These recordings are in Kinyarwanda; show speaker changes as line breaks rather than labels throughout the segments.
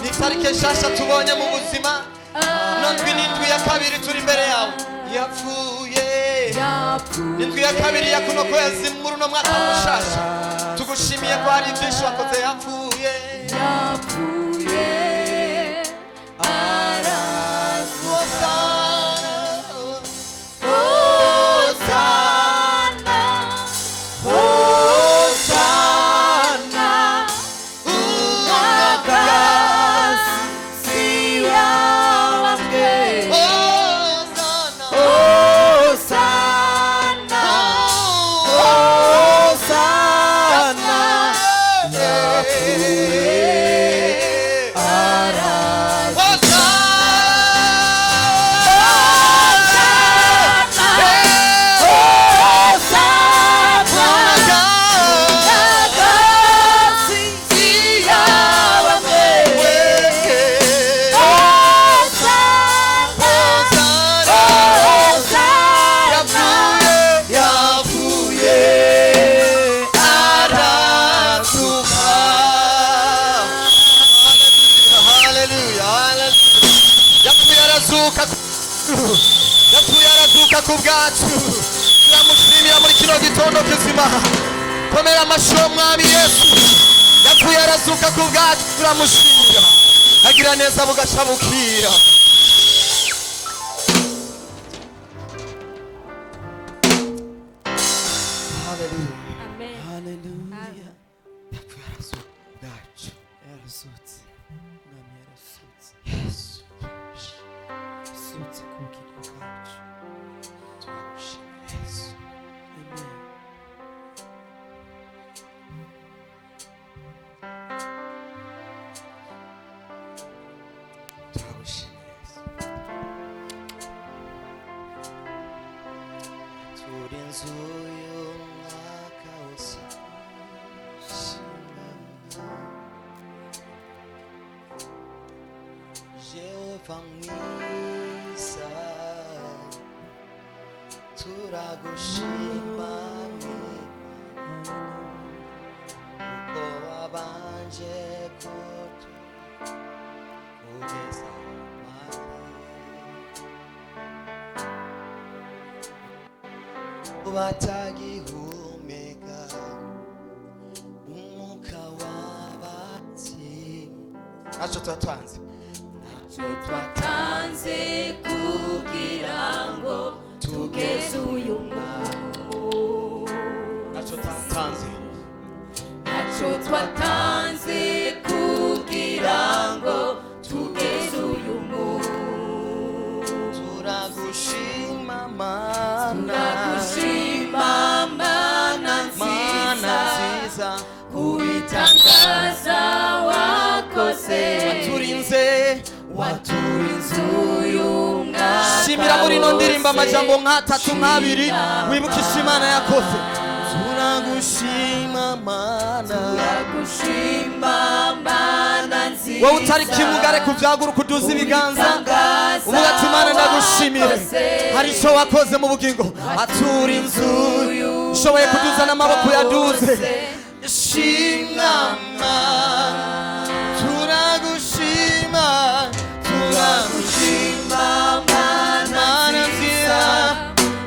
Nitarike shasha tubonye mu buzima nondwi n'indwi ya kabiri turi imbere yawe yapfuye n'indwi ya kabiri ya kuno kwezi muri uno mwaka mushasha tugushimiye ko hari byinshi wakoze yapfuye yapfuye arazuka ku bwacu turamushimira muri kino gitondo kizima komera amashyo mwami Yesu yapfuye arazuka ku bwacu turamushimira agira neza bugaca bukira batagihumeka umwuka w'abati ntacyo twatanze kugira ngo tugeze uyu mwaka ntacyo twatanze kugira ngo tugeze uyu mwaka turagushima mana kubitangaza wakoze waturinze uyu mwaka shimira muri ino ndirimbo amajambo nk'atatu nk'abiri wibukisha Imana yakoze turagushima mana nziza wowe utari kimugare kuvyagura kuduza ibiganza umugati Imana ndagushimire hari icyo wakoze mu bugingo aturinze ushoboye kuduza n'amaboko yaduze shimama turagushima mana nziza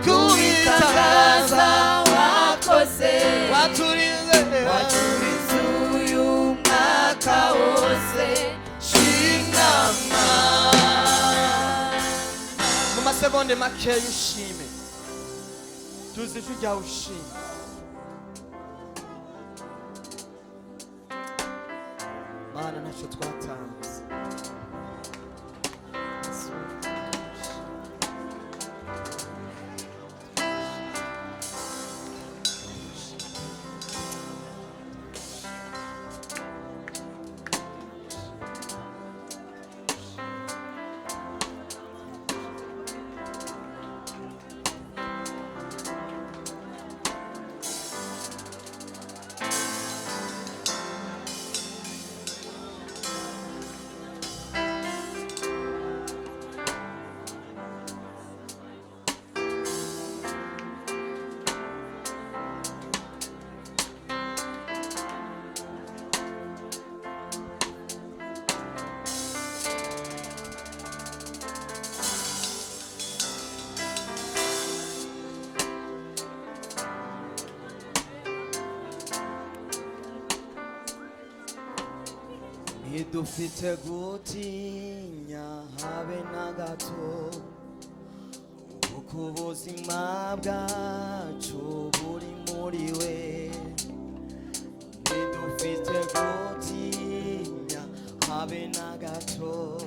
kubitangaza wakoze waturinze uyu mwaka wose shimama mu masegonde make yushime tuzi ijwi ryawe ushime Mana ntacyo twatanze ntidufite gutinya habe na gato kuko ubuzima bwacu buri muri we ntidufite gutinya habe na gato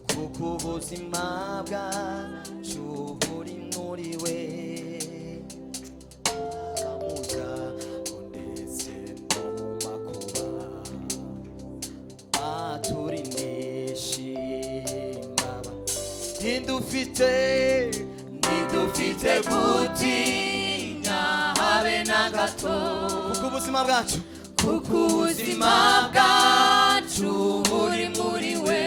kuko ubuzima bwacu buri muri we ntidufite gutinya habe na gato kuko ubuzima bwacu buri muri we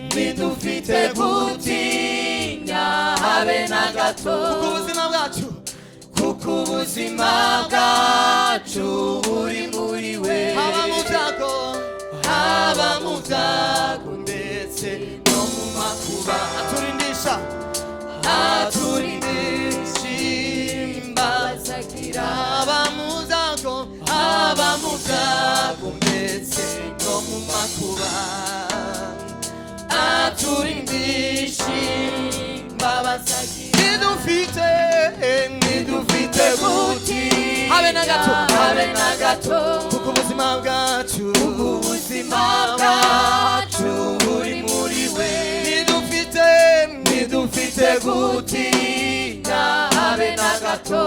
ntidufite gutinya habe na gato kuko ubuzima bwacu buri muri we haba mu byago ndetse no mu makuba aturindisha imbazagira haba mu byago ndetse no mu makuba aturindisha imbazagira ntidufite gutinya habe na gato kuko ubuzima bwacu buri muri we ntidufite gutinya habe na gato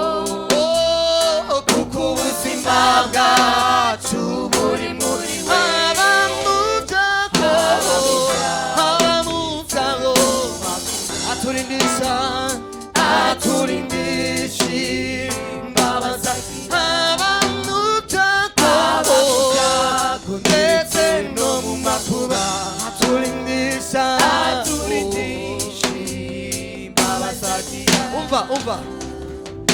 kuko ubuzima bwacu buri muri we haba mu byago aturindisha imbabazi haba mu byago ndetse no mu makuba aturindisha imbabazi umva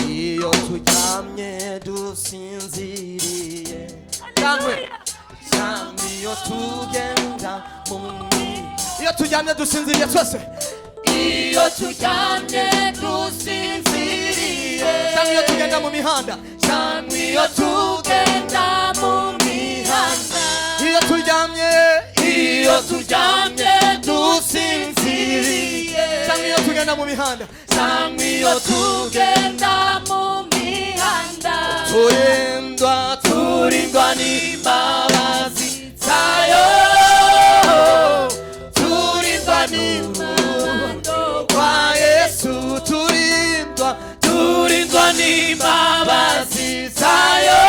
iyo turyamye dusinziriye cyangwa iyo tugenda iyo turyamye dusinziriye twese iyo turyamye dusinziriye cyangwa iyo tugenda mu mihanda iyo turyamye dusinziriye cyangwa iyo tugenda mu mihanda turindwa n'imbabazi zayo turindwa n'urukundo rwa Yesu turindwa n'imbabazi zayo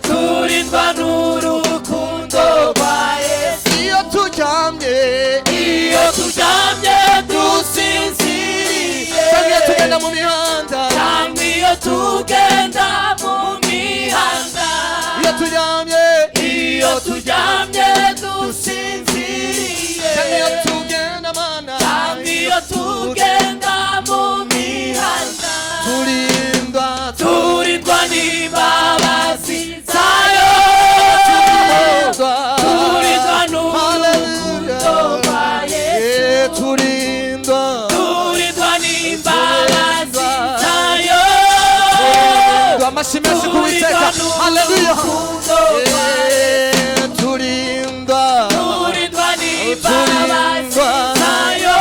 turindwa n'urukundo rwa Yesu iyo turyamye dusinziriye cyangwa iyo tugenda mu mihanda iyo turyamye dusinziriye cyangwa iyo tugenda mu mihanda turindwa n'imbabazi zayo turindwa n'urukundo rwa Yesu turindwa n'imbabazi zayo amashyi menshi ku Uwiteka haleluya turindwa n'imbabazi zayo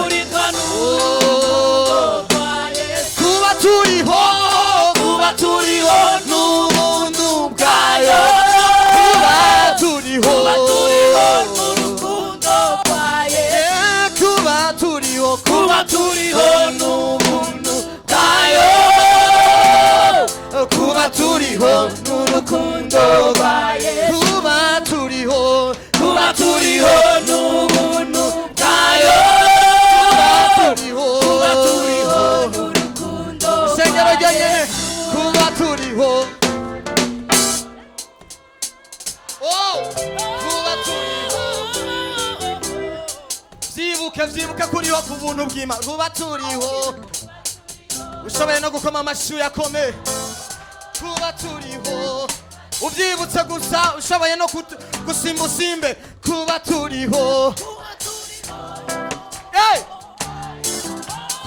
turindwa n'urukundo rwa Yesu kuba turiho n'ubuntu bwayo kuba turiho n'urukundo rwa Yesu kuba turiho n'ubuntu bwayo kuba turiho n'urukundo rwa Yesu kuba turiho n'ubuntu bwayo kuba turiho n'urukundo sengero ryonyene kuba turiho vyibuke kuriho ku buntu bw'Imana kuba turiho ushoboye no gukoma amashyi yakomeye kuba turiho ubyibutse gusa ushoboye no gusimba usimbe kuba turiho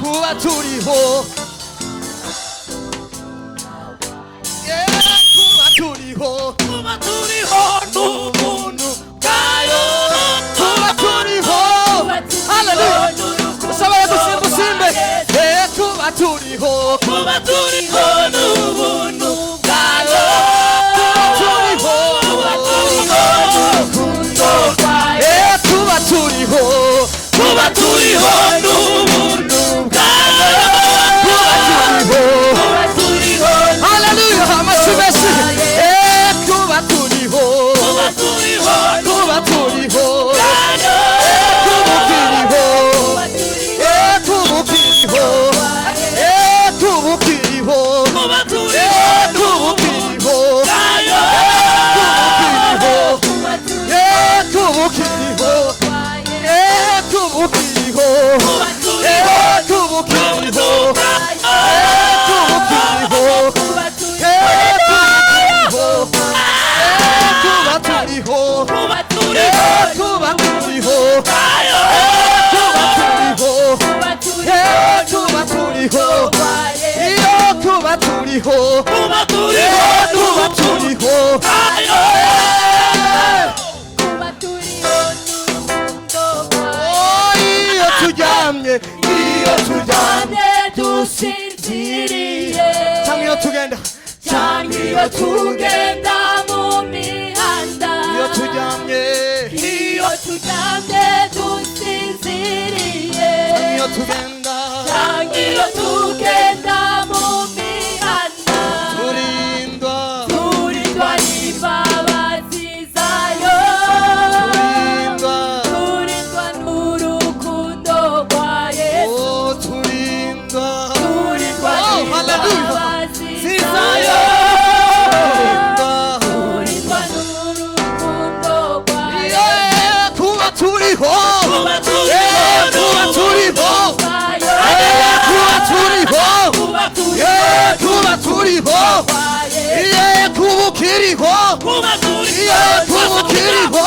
kuba turiho turiho
kuba turiho n'ubuntu bwayo
turiho
kuba turiho n'urukundo rwayo
kuba turiho
n'ubuntu bwayo kuba turiho
haleluya amashyi menshi kuba turiho
kuba turiho
kuba turiho
bwayo
kubukiriho kubukiriho kubukiriho
kuba turiho
kubukiriho
bwayo
kubukiriho kubukiriho
kuba turiho
kubukiriho iyo turyamye
dusinziriye
cyangwa iyo
tugenda mu mihanda
iyo turyamye
dusinziriye
iyo tugenda
cyangwa iyo tugenda mu mihanda
turindwa
n'imbabazi zayo turindwa n'urukundo rwa Yesu
turindwa
n'imbabazi zayo turindwa n'urukundo rwa Yesu
kuba turiho
kuba
turiho kubukiriho kubukiriho kubukiriho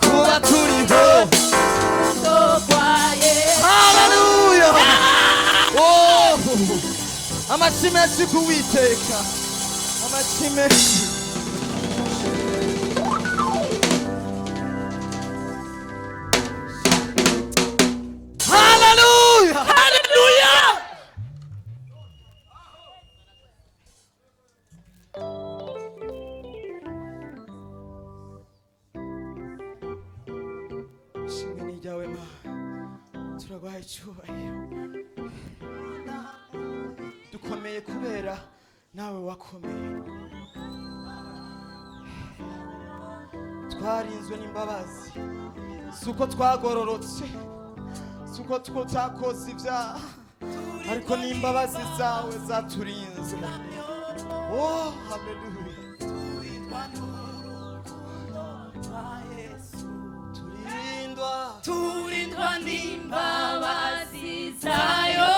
kuba turiho haleluya amashyi menshi kuwiteka amashyi menshi haleluya ishimwe ni ryawe ma turaguhaye icyubahiro dukomeye kubera nawe wakomeye twarinzwe n'imbabazi si uko twagororotse si uko tutakoze ibyaha ariko n'imbabazi zawe zaturinze oh haleluya
turindwa n'imbabazi zayo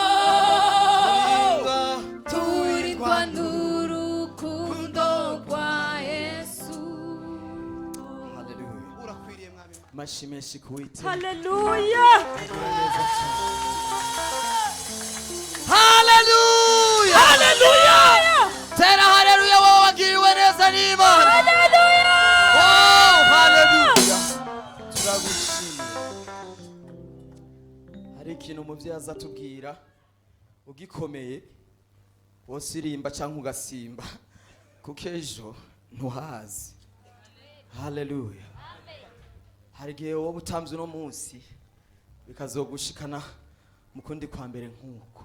turindwa n'urukundo rwa Yesu
urakwiriye mwami amashyi menshi kuwiteka
haleluya
haleluya
haleluya
tera haleluya wowe wagiriwe neza n'Imana
haleluya
oh haleluya turagushimira hari ikintu umuvyeyi azatubwira ugikomeye wose irimba cyangwa ugasimba kuko ejo ntuhazi haleluya hari igihe wowe utamvye uno munsi bikazogushikana mu kundi kwa mbere nk'uko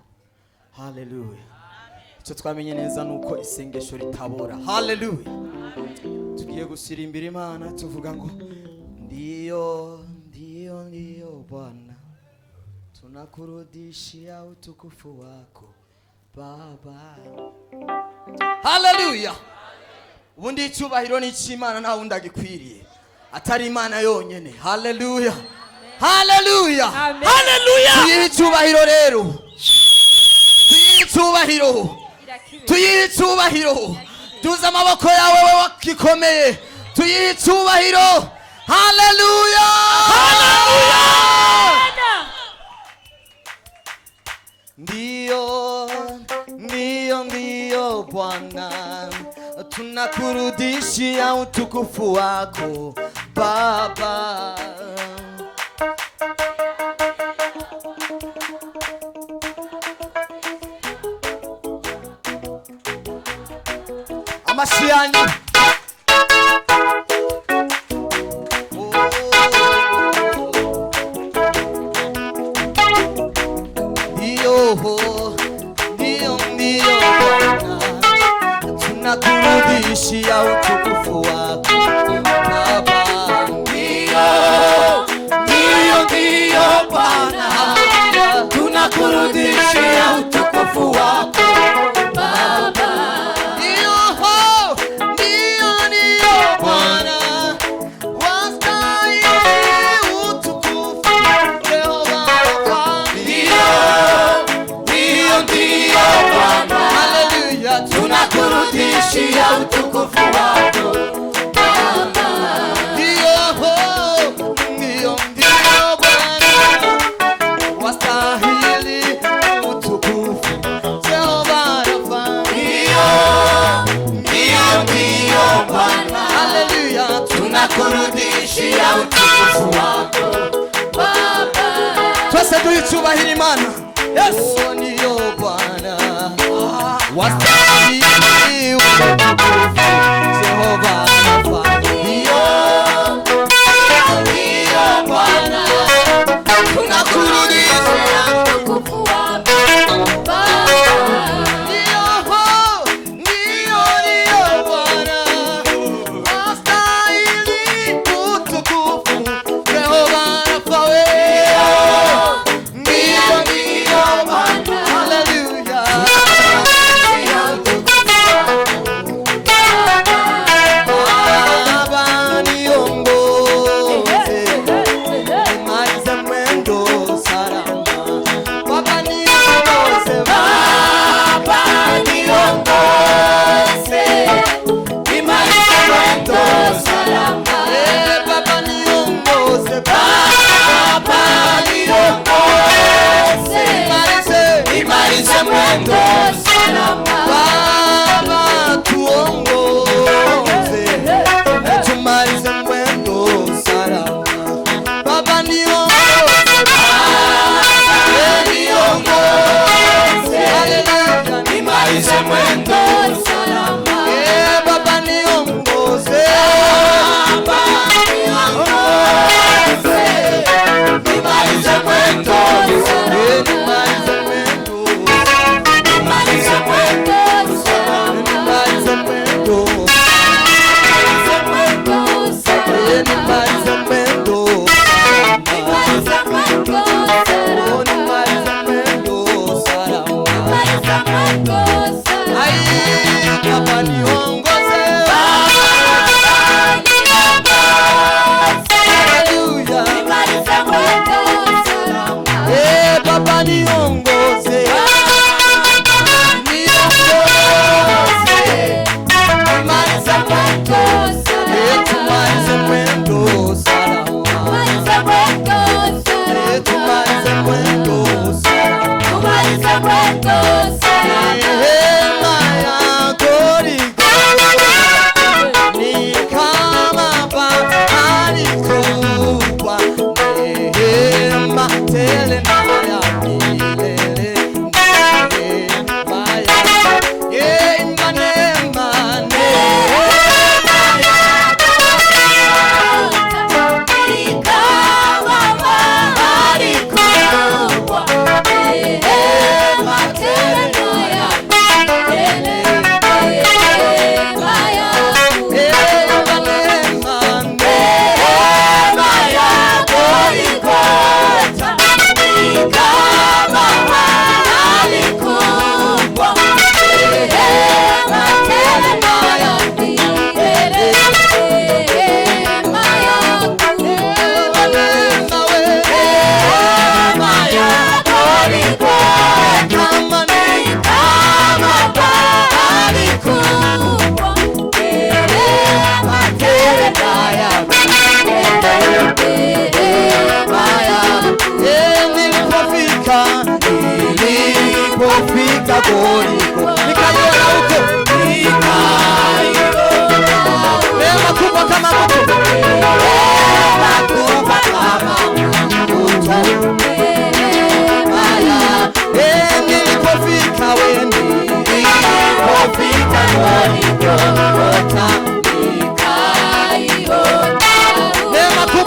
haleluya icyo twamenye neza nuko isengesho ritabora haleluya tugiye gusirimbira Imana tuvuga ngo ndiyo Bwana tunakurudishia utukufu wako Baba haleluya ubundi icyubahiro ni icy'Imana nta wundi agikwiriye atari Imana yonyene haleluya haleluya
haleluya
tuyihe icyubahiro rero tuyihe icyubahiro duza amaboko yawe we wakikomeye tuyihe icyubahiro haleluya ndiyo Bwana Bwana, tunakurudishia utukufu wako Baba. Amashiani tunakurudishia utukufu wako Baba. Ndio Bwana, tunakurudishia utukufu wako Baba. Ndio Bwana, wastahili utukufu Yehova. Ndio Bwana, haleluya, tunakurudishia utukufu wako Baba. Ndio Bwana, wastahili utukufu Yehova. Ndio Bwana, haleluya, tunakurudishia utukufu wako Baba. Twese tuicyubahira Imana. Yes. Ndio Bwana, wastahili utukufu Yehova. Ndio Bwana, tunakurudishia utukufu wako Baba. Ndio Bwana, wastahili utukufu Yehova. Ndio Bwana, haleluya,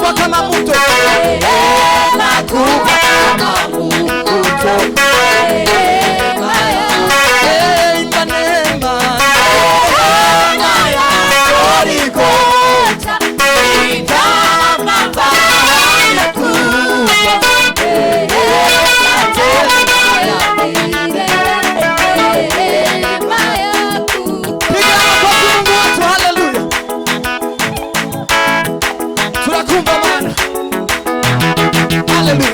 makubwa kama mto,
makubwa kama mto,
imba neema
Goligota, kama bahari kubwa,
piga makofi Mungu wetu, haleluya. Turakumva Mana, haleluya.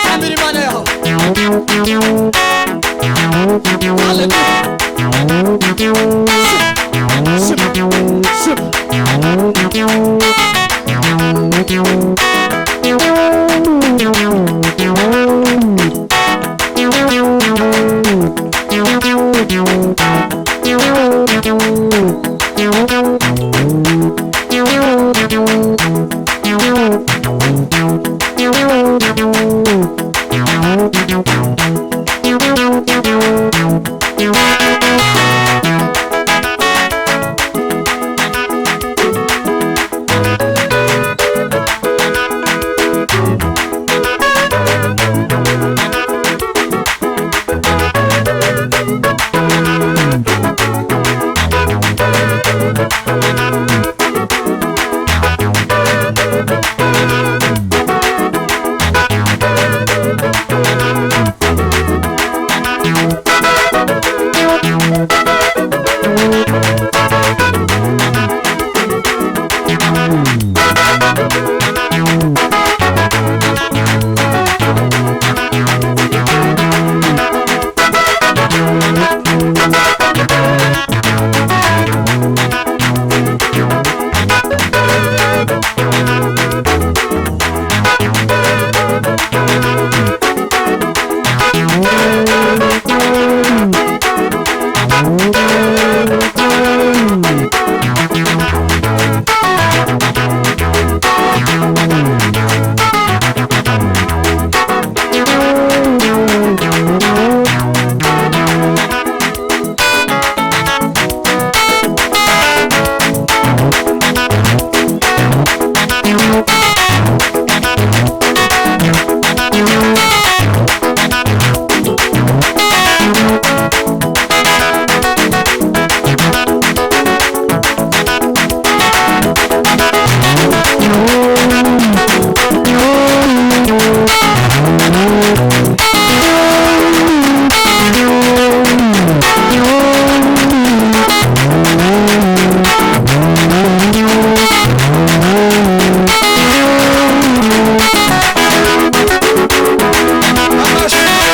Sambira Imana yawe, haleluya.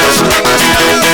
Shima, shima.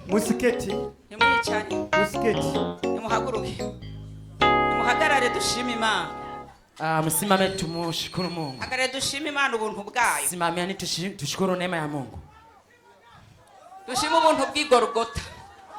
musiketi
nimwicare
musiketi
nimuhaguruke nimuhagarare dushime Imana.
Msimame tumushukuru Mungu.
Hagarare dushime Imana ubuntu bwayo.
Simamiani tushukuru neema ya Mungu.
Dushime ubuntu bw'Igorogota.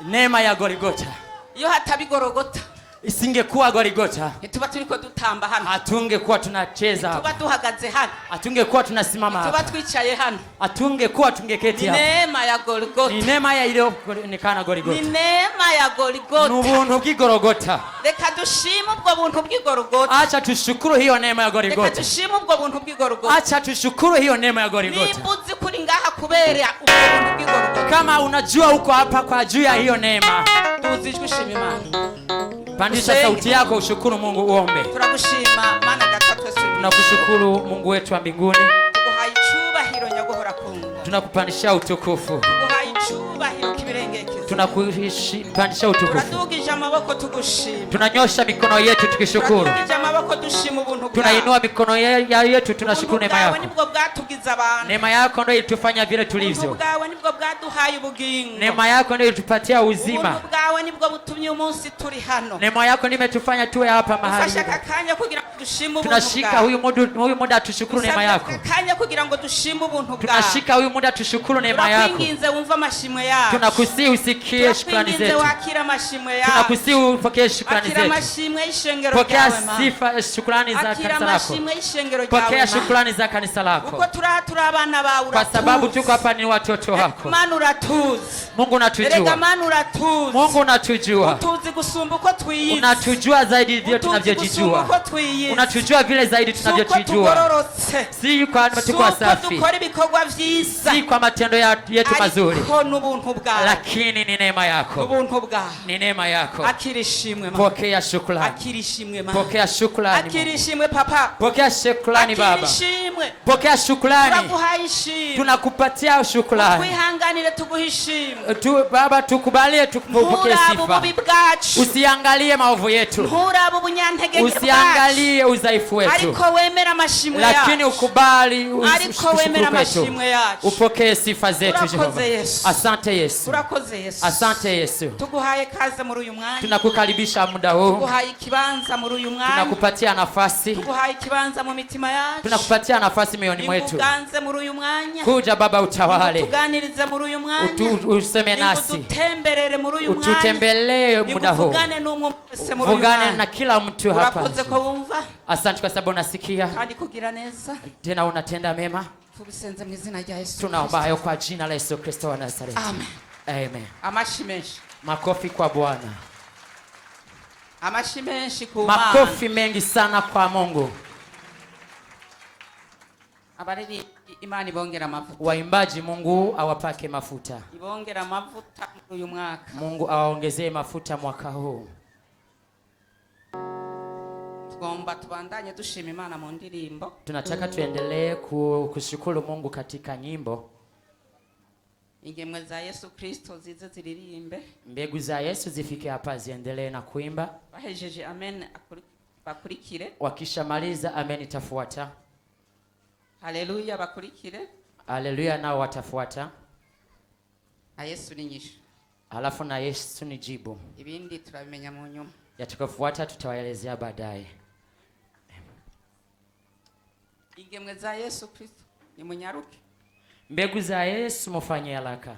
Neema ya Golgotha.
Iyo hatabi Igorogota
Isingekuwa Golgotha,
tuba turiko dutamba hano.
hatungekuwa tunacheza hapa.
Tuba duhagaze hano.
Hatungekuwa tunasimama hapa.
Tuba twicaye hano.
Hatungekuwa tungeketi hapa.
Ni neema ya Golgotha.
Ni neema ya iliyoonekana Golgotha.
Ni neema ya Golgotha.
Ni ubuntu bw'Igorogotha.
Reka dushime ubwo buntu bw'Igorogotha.
Acha tushukuru hiyo neema ya
Reka
Golgotha.
dushime ubwo buntu bw'Igorogotha.
Acha tushukuru hiyo neema ya Golgotha.
Nibuzi kuri ngaha kubera ubwo buntu bw'Igorogotha.
Kama unajua uko hapa kwa juu ya hiyo neema,
tuzijwe shima Imana.
pandisha sauti yako ushukuru Mungu, uombe.
Turagushima Mana gatatu Yesu.
Tunakushukuru Mungu wetu wa mbinguni.
Tuguhaye icyubahiro nyaguhora kungu.
Tunakupandisha utukufu.
Tuguhaye icyubahiro kibirengekezo.
Tunakupandisha utukufu.
Turadugije amaboko tugushima.
Tunanyosha mikono yetu tukishukuru.
Turadugije amaboko dushima ubuntu bwawe.
Tunainua mikono yetu tunashukuru neema yako.
Nibwo bwatugize abantu.
Neema yako ndio ilitufanya vile tulivyo.
Ubuntu bwawe nibwo bwaduhaye ubugingo.
Neema yako ndio ilitupatia uzima.
Ubuntu bwawe nibwo butumye umunsi turi hano.
Neema yako ndio imetufanya tuwe hapa mahali.
Ufasha kakanya kugira ngo dushime ubuntu bwawe.
Tunashika huyu muda tushukuru neema yako.
Kakanya kugira ngo dushime ubuntu bwawe.
Tunashika huyu muda tushukuru neema yako.
Tunakuinginze wumva amashimwe yacu.
Tunakusihi usikie shukrani zetu.
Wakira amashimwe yacu.
Tunakusihi upokee shukrani zetu.
Akira amashimwe y'ishengero ryawe.
Pokea sifa shukrani za kanisa lako.
Akira amashimwe y'ishengero ryawe.
Pokea shukrani za kanisa lako.
Uko turi abana bawe.
Kwa sababu tuko hapa ni watoto wako.
Mana uratuzi.
Mungu unatujua.
Erega Mana uratuzi.
Mungu unatujua.
Utuzi gusumba uko twiyizi.
Unatujua zaidi vile tunavyojijua. Unatujua vile zaidi tunavyojijua. Si kwa tuko safi.
Dukora ibikorwa vyiza.
Si kwa matendo yetu mazuri.
Ariko n'ubuntu bwawe.
Lakini ni neema yako.
Ubuntu bwawe.
Ni neema yako.
Akirishimwe Mana.
Pokea shukrani.
Akirishimwe Mana.
Pokea shukrani.
Akirishimwe Papa.
Pokea shukrani Baba.
Akirishimwe.
Pokea shukrani.
Turaguhaye ishimwe.
Tunakupatia shukrani.
Twihanganire tuguhishimwe.
Baba tukubalie tukupokee sifa. Usiangalie maovu yetu. Usiangalie udhaifu wetu.
Ariko wemera amashimwe yacu.
Lakini ukubali
Ariko wemera amashimwe yacu.
Upokee sifa zetu Jehova. Asante Yesu.
Turakoze Yesu.
Asante Yesu.
Tuguhaye kaze muri uyu mwanya.
Tunakukaribisha muda huu.
Tuguhaye ikibanza muri uyu mwanya.
Tunakupatia nafasi.
Tuguhaye ikibanza mu mitima yacu.
Tunakupatia nafasi mioyoni mwetu.
Tuganze muri uyu mwanya.
Kuja Baba utawale.
Tuganirize muri uyu mwanya.
Useme nasi.
Ututemberere muri uyu mwanya.
Ututembelee muda huu.
Uvugane n'umwe wese muri uyu mwanya.
Vugane na kila mtu hapa.
Urakoze ko wumva.
Asante kwa sababu unasikia.
Kandi kugira neza.
Tena unatenda mema.
Tubisenze mu izina rya Yesu.
Tunaomba hayo kwa jina la Yesu Kristo wa Nazareti.
Amen.
Amen.
Amashi menshi.
Makofi kwa Bwana.
Amashi menshi ku Mana.
Makofi mengi sana kwa Mungu.
Abariri Imana ibongera amavuta.
Waimbaji Mungu awapake mafuta.
Ibongera amavuta muri uyu mwaka.
Mungu awaongezee mafuta mwaka huu.
Tugomba tubandanye dushima Imana mu ndirimbo.
Tunataka tuendelee kushukuru Mungu katika nyimbo.
Ingemwe za Yesu Kristo zize ziririmbe.
Mbegu za Yesu zifike hapa ziendelee na kuimba.
Bahejeje amen bakurikire.
Wakishamaliza amen itafuata.
Haleluya bakurikire.
Haleluya nao watafuata.
Na Yesu ni nyishu.
Alafu na Yesu ni jibu.
Ibindi turabimenya mu nyuma.
Yatakayofuata tutawaelezea baadaye.
Ingemwe za Yesu Kristo ni munyaruke.
Mbegu za Yesu mufanye haraka.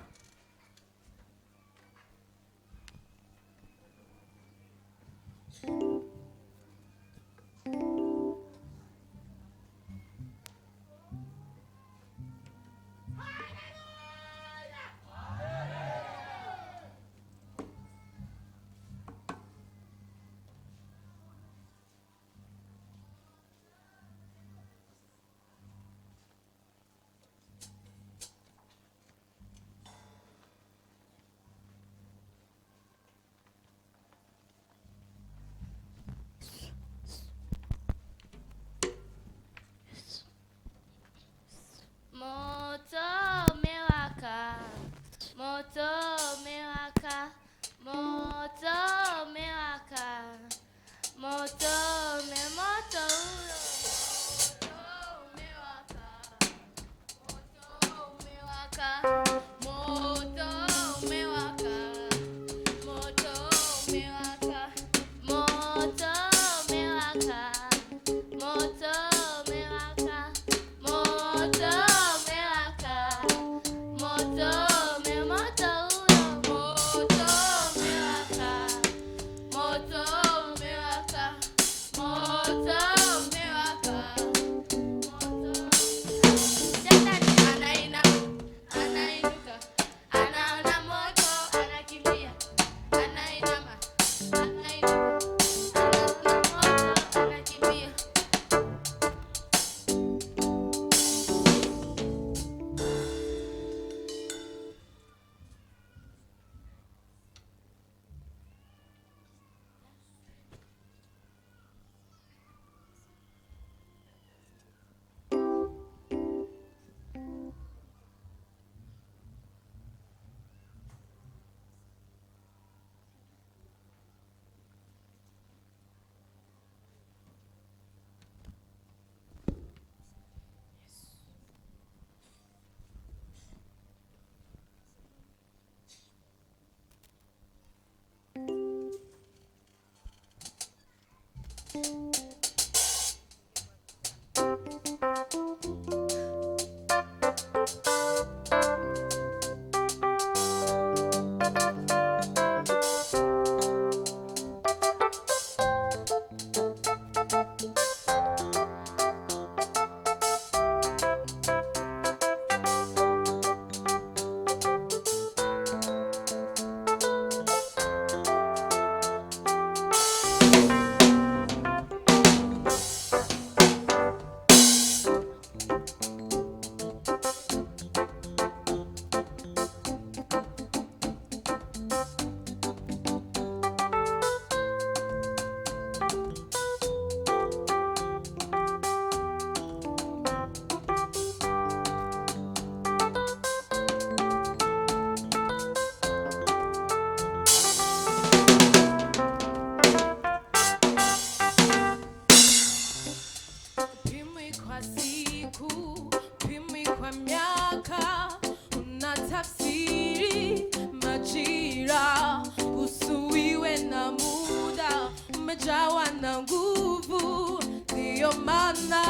najawa na nguvu, ndiyo maana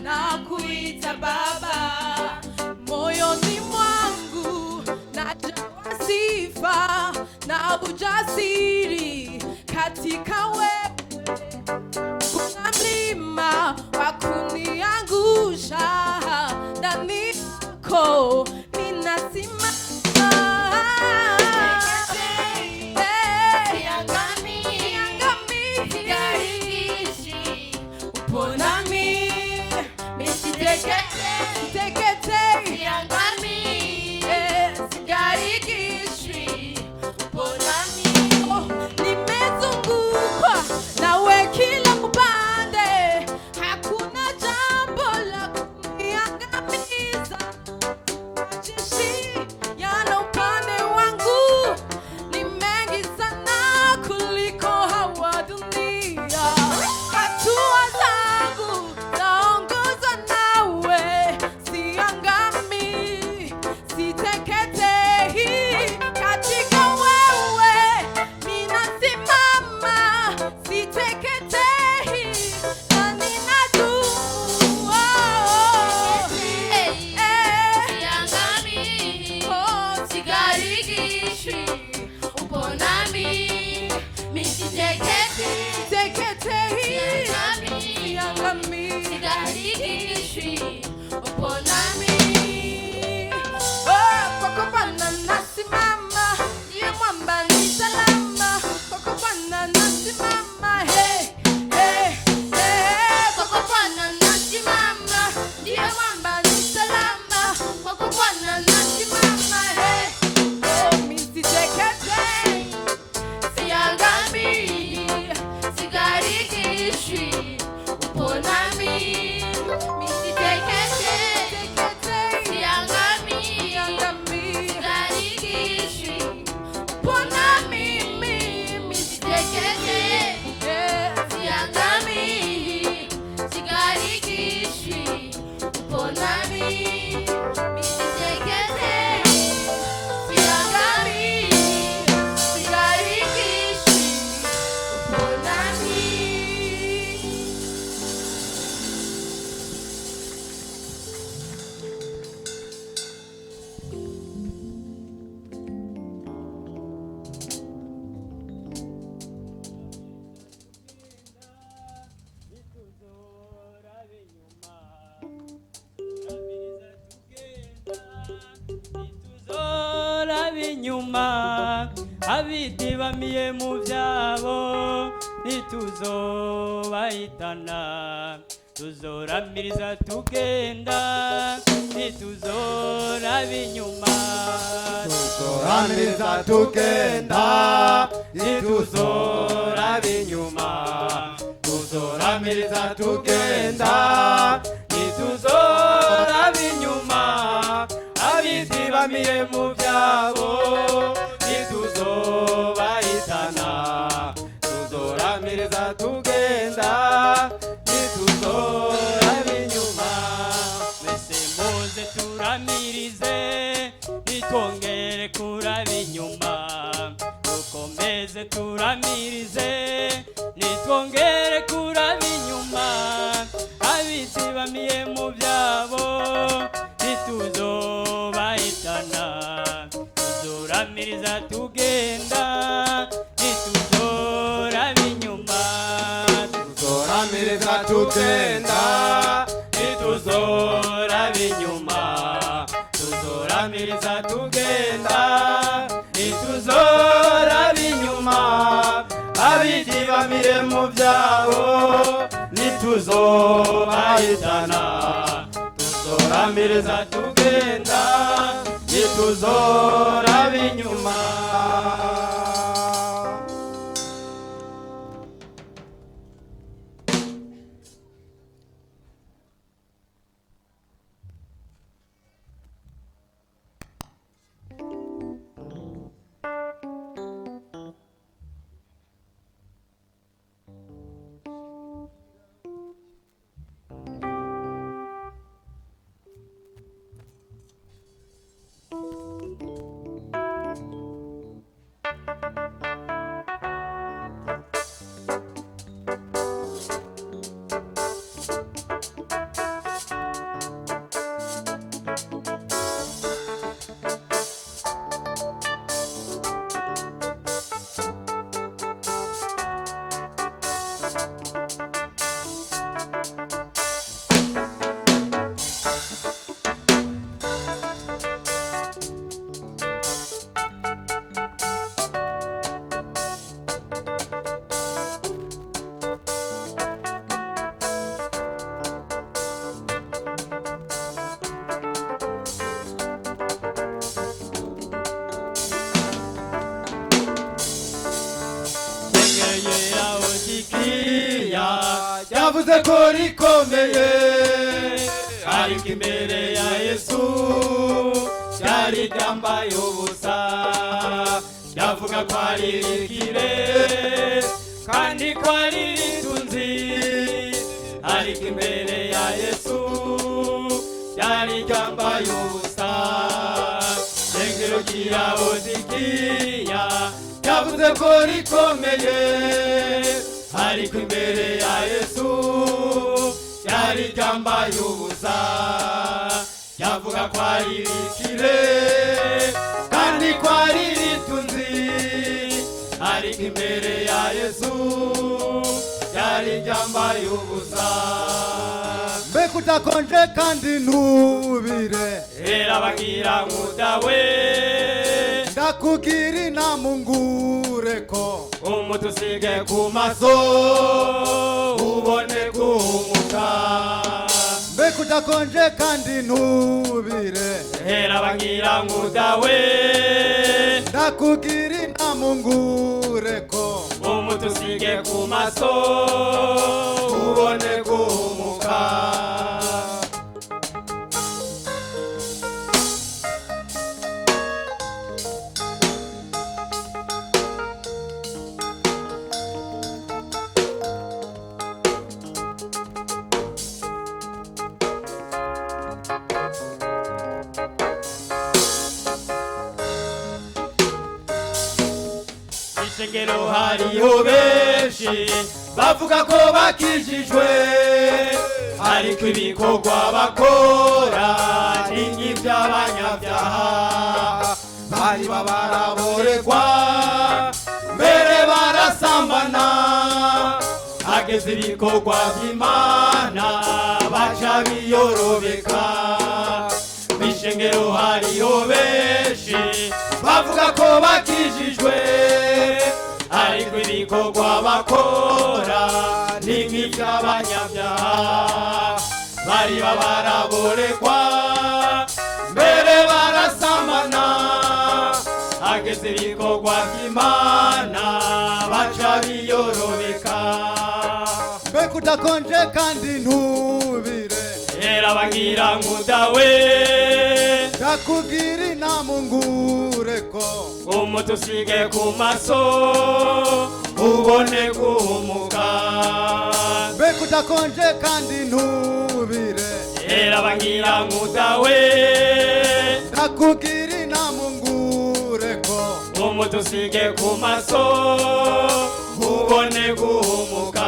nakuita Baba. Moyoni mwangu najawa sifa na ujasiri, katika wewe kuna mlima wa kuniangusha, ndani yako ninasimama. Nimezungukwa nawe kila upande, hakuna jambo la kuniangamiza. Majeshi yana upande wangu, ni mengi sana kuliko hawa dunia. Hatua zangu zaongozwa nawe, siangami, siteketei. Katika wewe ninasimama, siteketei na ninadumu. Kwako Bwana nasimama, ndiye mwamba ni salama. Kwako Bwana nasimama, hey, hey, hey. Kwako Bwana nasimama, ndiye mwamba ni salama. Kwako Bwana nasimama, hey, oh, mimi siteketei, siangami, sigarikishwi, upo nami. Mimi siteketei, siangami, sigarikishwi, upo nami. Mimi siteketei, siangami, sigarikishwi, upo nami. Mimi siteketei, siangami, sigarikishwi, upo nami.
Nituzora binyuma, abidibamiye mu byabo, nituzobahitana, tuzoramiriza tugenda, nituzora binyuma,
tuzoramiriza tugenda,
nituzora binyuma, tuzoramiriza tugenda, nituzora binyuma, abidibamiye mu byabo, nituzobahitana, tuzoramiriza tugenda, nituzora binyuma. Mwese muze turamirize, nitwongere kuraba inyuma, dukomeze turamirize, nitwongere kuraba inyuma, abidibamiye mu byabo, nituzobahitana, tuzoramiriza tugenda, nituzoraba inyuma,
tuzoramiriza tugenda,
nituzoraba inyuma, tuzoramiriza tugenda, nituzoraba inyuma, abidibamiye mu byabo, nituzobahitana, tuzoramiriza tugenda, nituzoraba inyuma. kiriya yavuze ko rikomeye ariko imbere ya Yesu ryari ryambaye ubusa yavuga ko ari rikire kandi ko ari ritunzi ariko imbere ya Yesu ryari ryambaye ubusa shengero ry'Laodikiya yavuze ko rikomeye ariko imbere ya Yesu ryari ryambaye ubusa yavuga ko ari rikire kandi ko ari ritunzi ariko imbere ya Yesu ryari ryambaye ubusa
mbega udakonje kandi ntubire
era bagira ngudawe
ndakubwira inama ungureko
umutusige ku maso ubone guhumuka
mbega udakonje kandi ntubire
era bagira ngudawe
ndakubwira inama ungureko
umutusige ku maso ubone guhumuka ishengero hariho benshi bavuga ko bakijijwe ariko ibikorwa bakora ni nk'iby'abanyabyaha bari baraboregwa mbere barasambana hageze ibikorwa by'Imana baca biyorobeka ishengero hariho benshi bavuga ko bakijijwe ariko ibikorwa bakora ni nk'iby'abanyabyaha bari baraboregwa mbere barasambana hageze ibikorwa by'Imana baca biyorobeka
mbega udakonje kandi ntubire
era bagira ngudawe
ndakubwira inama ungureko
umutusige ku maso ubone guhumuka
mbega udakonje kandi ntubire
era bagira ngudawe
ndakubwira inama ungureko
umutusige ku maso ubone guhumuka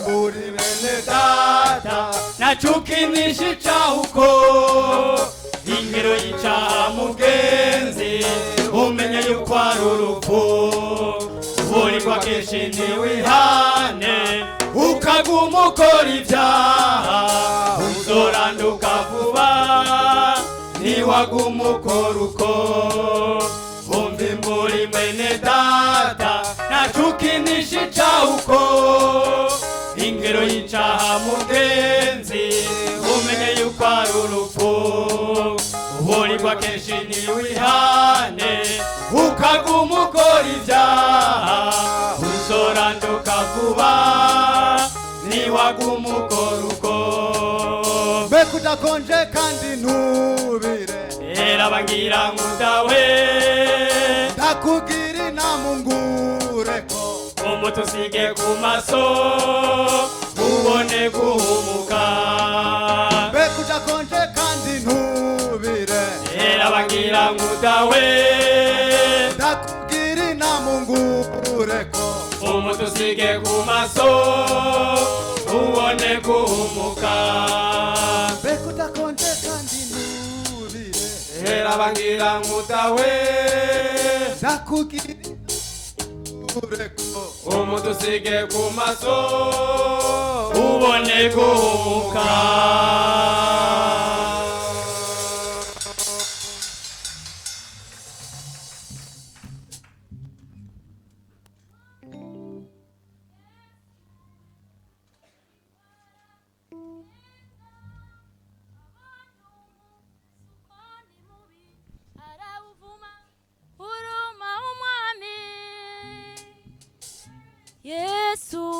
uri bene
data nachukinisha chauko ingiro yicaha mugenzi umenye yuko ari urupfu uri kwa keshi ntiwihane ukaguma ukora ibyaha uzoranduka vuba niwaguma ukora uko umva imburi mwene data nachukinisha chauko ingero yicaha mugenzi umenye yuko ari urupfu uburirwa kenshi ntiwihane ukaguma ukora ibyaha uzoranduka vuba niwaguma ukora uko
mbega udakonje kandi ntubire
era bagira ngudawe
ndakubwira inama ungureko
umutusige ku maso ubone guhumuka
mbega udakonje kandi ntubire
era bagira ngudawe
ndakubwira inama ungureko
umutusige ku maso ubone guhumuka
mbega udakonje kandi ntubire
era bagira ngudawe
ndakubwira ureko
umutusige ku maso ubone guhumuka
Yesu